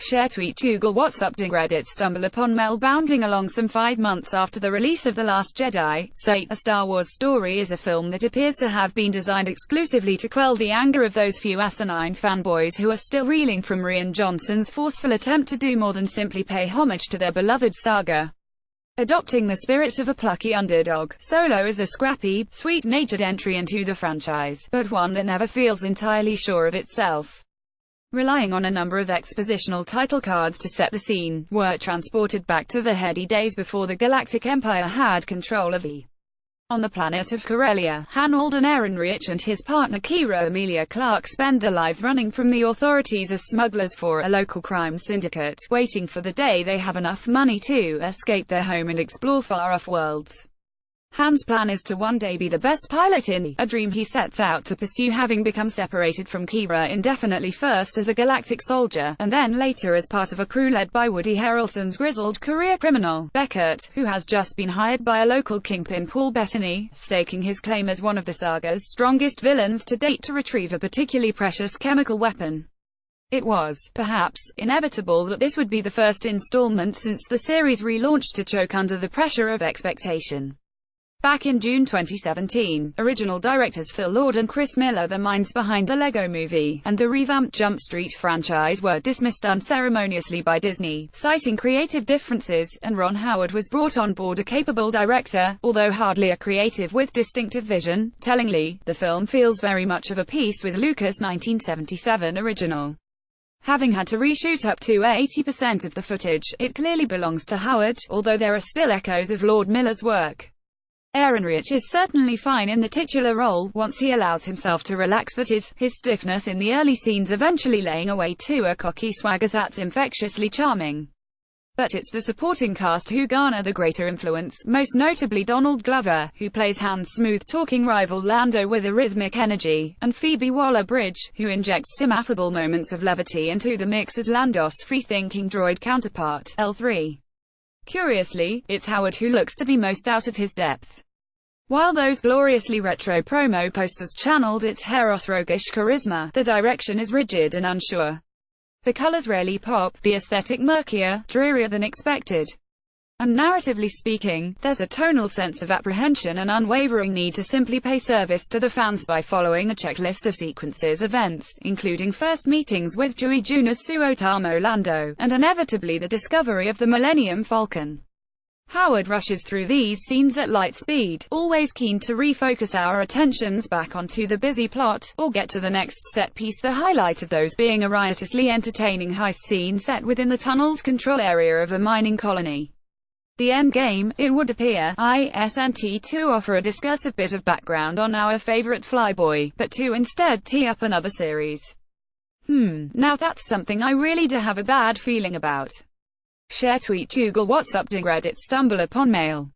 Share tweet Google What's up Ding Reddit stumble upon Mel bounding along some 5 months after the release of The Last Jedi. Say, A Star Wars Story is a film that appears to have been designed exclusively to quell the anger of those few asinine fanboys who are still reeling from Rian Johnson's forceful attempt to do more than simply pay homage to their beloved saga. Adopting the spirit of a plucky underdog, Solo is a scrappy, sweet-natured entry into the franchise, but one that never feels entirely sure of itself. Relying on a number of expositional title cards to set the scene, we're transported back to the heady days before the Galactic Empire had control of the. On the planet of Corellia, Han Alden Ehrenreich and his partner Kira Emilia Clarke spend their lives running from the authorities as smugglers for a local crime syndicate, waiting for the day they have enough money to escape their home and explore far-off worlds. Han's plan is to one day be the best pilot a dream he sets out to pursue, having become separated from Kira indefinitely, first as a galactic soldier, and then later as part of a crew led by Woody Harrelson's grizzled career criminal, Beckett, who has just been hired by a local kingpin, Paul Bettany, staking his claim as one of the saga's strongest villains to date to retrieve a particularly precious chemical weapon. It was, perhaps, inevitable that this would be the first installment since the series relaunched to choke under the pressure of expectation. Back in June 2017, original directors Phil Lord and Chris Miller, the minds behind the Lego Movie, and the revamped Jump Street franchise, were dismissed unceremoniously by Disney, citing creative differences, and Ron Howard was brought on board, a capable director, although hardly a creative with distinctive vision. Tellingly, the film feels very much of a piece with Lucas' 1977 original. Having had to reshoot up to 80% of the footage, it clearly belongs to Howard, although there are still echoes of Lord Miller's work. Ehrenreich is certainly fine in the titular role, once he allows himself to relax, that is, his stiffness in the early scenes eventually laying away to a cocky swagger that's infectiously charming. But it's the supporting cast who garner the greater influence, most notably Donald Glover, who plays Han's smooth-talking rival Lando with a rhythmic energy, and Phoebe Waller-Bridge, who injects some affable moments of levity into the mix as Lando's free-thinking droid counterpart, L3. Curiously, it's Howard who looks to be most out of his depth. While those gloriously retro promo posters channeled its Heros roguish charisma, the direction is rigid and unsure. The colors rarely pop, the aesthetic murkier, drearier than expected. And narratively speaking, there's a tonal sense of apprehension and unwavering need to simply pay service to the fans by following a checklist of sequences, events, including first meetings with Chewie Junior's Suo Tamo Lando, and inevitably the discovery of the Millennium Falcon. Howard rushes through these scenes at light speed, always keen to refocus our attentions back onto the busy plot, or get to the next set piece, the highlight of those being a riotously entertaining heist scene set within the tunnel's control area of a mining colony. The end game, it would appear, isn't to offer a discursive bit of background on our favorite flyboy, but to instead tee up another series. Now that's something I really do have a bad feeling about. Share tweet Google What's up Ding Reddit stumble upon Mail.